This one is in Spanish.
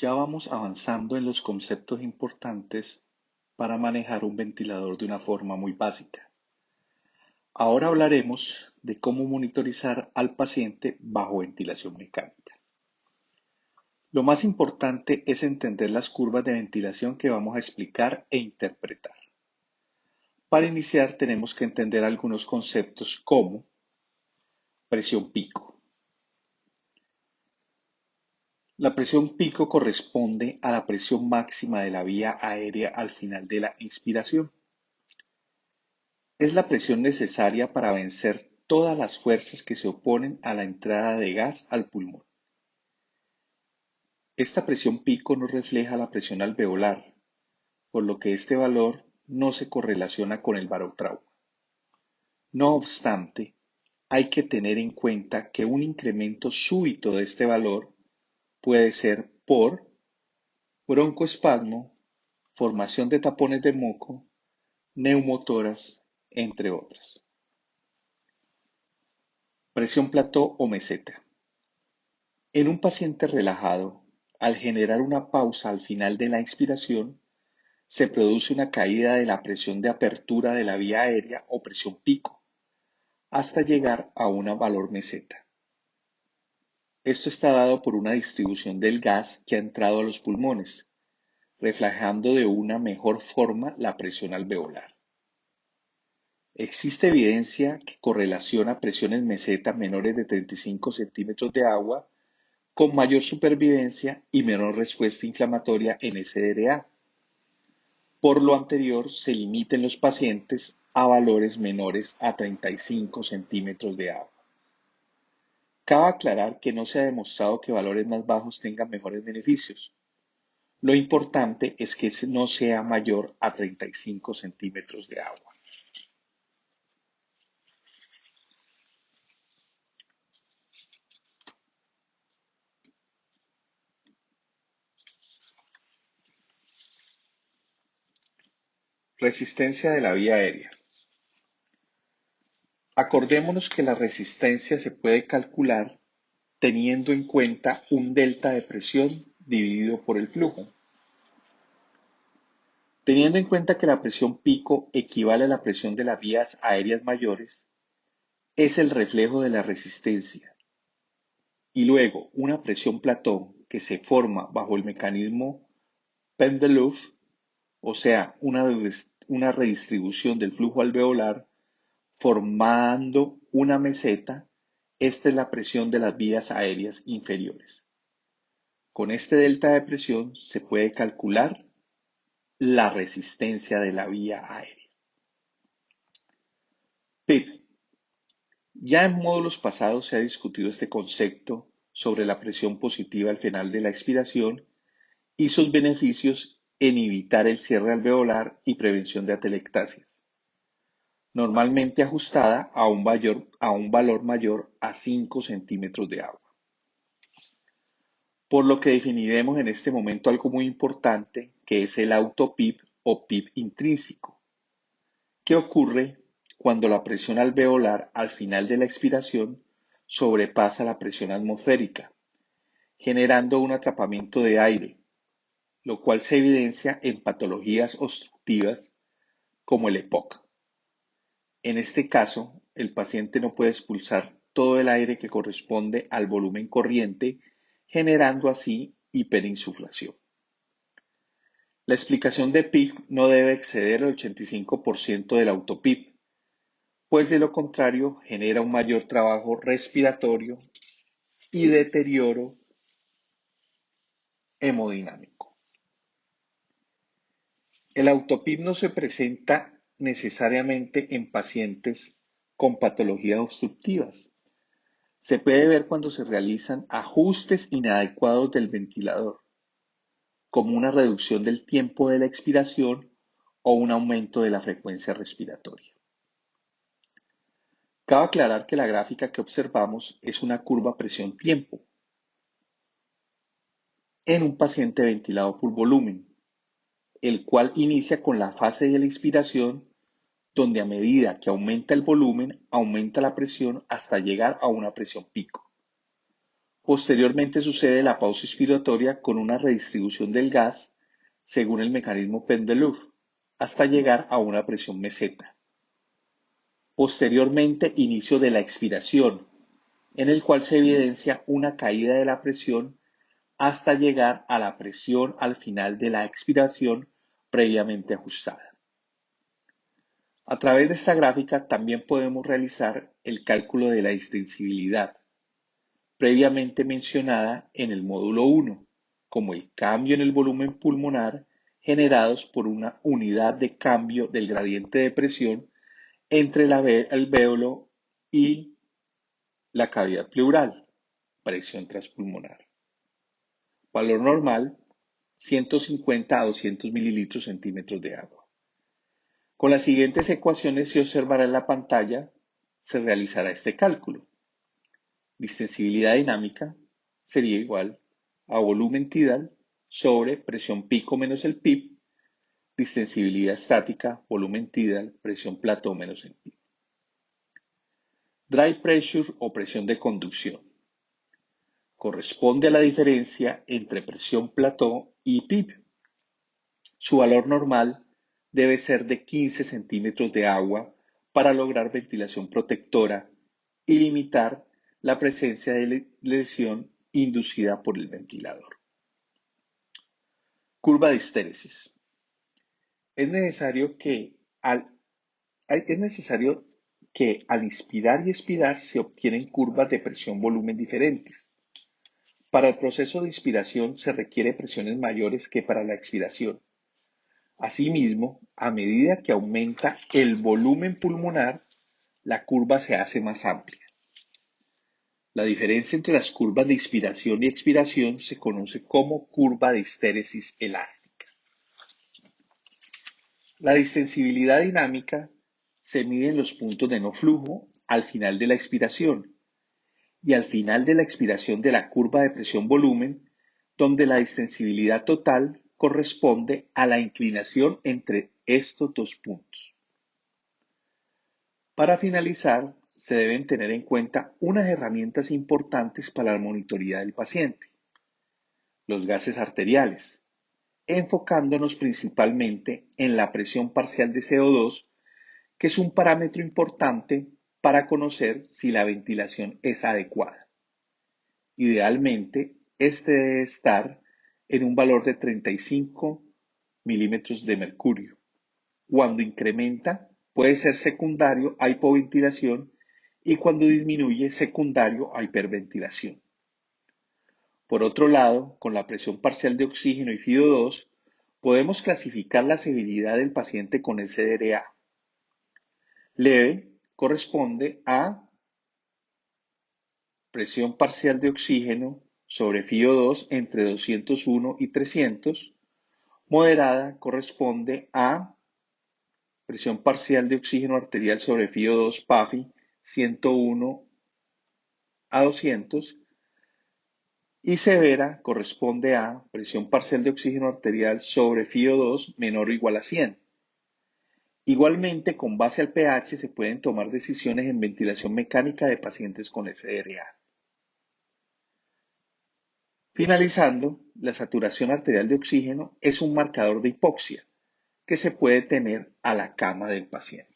Ya vamos avanzando en los conceptos importantes para manejar un ventilador de una forma muy básica. Ahora hablaremos de cómo monitorizar al paciente bajo ventilación mecánica. Lo más importante es entender las curvas de ventilación que vamos a explicar e interpretar. Para iniciar tenemos que entender algunos conceptos como presión pico. La presión pico corresponde a la presión máxima de la vía aérea al final de la inspiración. Es la presión necesaria para vencer todas las fuerzas que se oponen a la entrada de gas al pulmón. Esta presión pico no refleja la presión alveolar, por lo que este valor no se correlaciona con el barotrauma. No obstante, hay que tener en cuenta que un incremento súbito de este valor puede ser por broncoespasmo, formación de tapones de moco, neumotoras, entre otras. Presión plató o meseta. En un paciente relajado, al generar una pausa al final de la inspiración, se produce una caída de la presión de apertura de la vía aérea o presión pico, hasta llegar a un valor meseta. Esto está dado por una distribución del gas que ha entrado a los pulmones, reflejando de una mejor forma la presión alveolar. Existe evidencia que correlaciona presiones meseta menores de 35 centímetros de agua con mayor supervivencia y menor respuesta inflamatoria en SDRA. Por lo anterior, se limiten los pacientes a valores menores a 35 centímetros de agua. Cabe aclarar que no se ha demostrado que valores más bajos tengan mejores beneficios. Lo importante es que no sea mayor a 35 centímetros de agua. Resistencia de la vía aérea. Acordémonos que la resistencia se puede calcular teniendo en cuenta un delta de presión dividido por el flujo. Teniendo en cuenta que la presión pico equivale a la presión de las vías aéreas mayores, es el reflejo de la resistencia. Y luego una presión plató que se forma bajo el mecanismo Pendelouf, o sea, una redistribución del flujo alveolar, formando una meseta. Esta es la presión de las vías aéreas inferiores. Con este delta de presión se puede calcular la resistencia de la vía aérea. PIB. Ya en módulos pasados se ha discutido este concepto sobre la presión positiva al final de la expiración y sus beneficios en evitar el cierre alveolar y prevención de atelectasias, normalmente ajustada a un valor mayor a 5 centímetros de agua. Por lo que definiremos en este momento algo muy importante, que es el auto-PIB o PIB intrínseco. ¿Qué ocurre cuando la presión alveolar al final de la expiración sobrepasa la presión atmosférica, generando un atrapamiento de aire, lo cual se evidencia en patologías obstructivas como el EPOC? En este caso, el paciente no puede expulsar todo el aire que corresponde al volumen corriente, generando así hiperinsuflación. La explicación de PIB no debe exceder el 85% del auto-PIB, pues de lo contrario genera un mayor trabajo respiratorio y deterioro hemodinámico. El auto-PIB no se presenta necesariamente en pacientes con patologías obstructivas. Se puede ver cuando se realizan ajustes inadecuados del ventilador, como una reducción del tiempo de la expiración o un aumento de la frecuencia respiratoria. Cabe aclarar que la gráfica que observamos es una curva presión-tiempo en un paciente ventilado por volumen, el cual inicia con la fase de la inspiración, donde a medida que aumenta el volumen, aumenta la presión hasta llegar a una presión pico. Posteriormente sucede la pausa inspiratoria con una redistribución del gas según el mecanismo Pendeluf, hasta llegar a una presión meseta. Posteriormente, inicio de la expiración, en el cual se evidencia una caída de la presión hasta llegar a la presión al final de la expiración previamente ajustada. A través de esta gráfica también podemos realizar el cálculo de la distensibilidad, previamente mencionada en el módulo 1, como el cambio en el volumen pulmonar generados por una unidad de cambio del gradiente de presión entre el alvéolo y la cavidad pleural, presión transpulmonar. Valor normal, 150 a 200 mililitros centímetros de agua. Con las siguientes ecuaciones se observará en la pantalla, se realizará este cálculo. Distensibilidad dinámica sería igual a volumen tidal sobre presión pico menos el PIB, distensibilidad estática, volumen tidal, presión plató menos el PIB. Dry pressure o presión de conducción. Corresponde a la diferencia entre presión plató y PIB. Su valor normal debe ser de 15 centímetros de agua para lograr ventilación protectora y limitar la presencia de lesión inducida por el ventilador. Curva de histéresis. Es necesario que al inspirar y expirar se obtienen curvas de presión-volumen diferentes. Para el proceso de inspiración se requiere presiones mayores que para la expiración. Asimismo, a medida que aumenta el volumen pulmonar, la curva se hace más amplia. La diferencia entre las curvas de inspiración y expiración se conoce como curva de histéresis elástica. La distensibilidad dinámica se mide en los puntos de no flujo al final de la expiración y al final de la expiración de la curva de presión-volumen, donde la distensibilidad total corresponde a la inclinación entre estos dos puntos. Para finalizar, se deben tener en cuenta unas herramientas importantes para la monitoría del paciente: los gases arteriales, enfocándonos principalmente en la presión parcial de CO2, que es un parámetro importante para conocer si la ventilación es adecuada. Idealmente, este debe estar en un valor de 35 milímetros de mercurio. Cuando incrementa, puede ser secundario a hipoventilación y cuando disminuye, secundario a hiperventilación. Por otro lado, con la presión parcial de oxígeno y FiO2, podemos clasificar la severidad del paciente con SDRA. Leve corresponde a presión parcial de oxígeno sobre FiO2 entre 201 y 300. Moderada corresponde a presión parcial de oxígeno arterial sobre FiO2 PAFI 101 a 200. Y severa corresponde a presión parcial de oxígeno arterial sobre FiO2 menor o igual a 100. Igualmente, con base al pH se pueden tomar decisiones en ventilación mecánica de pacientes con SDRA. Finalizando, la saturación arterial de oxígeno es un marcador de hipoxia que se puede tener a la cama del paciente.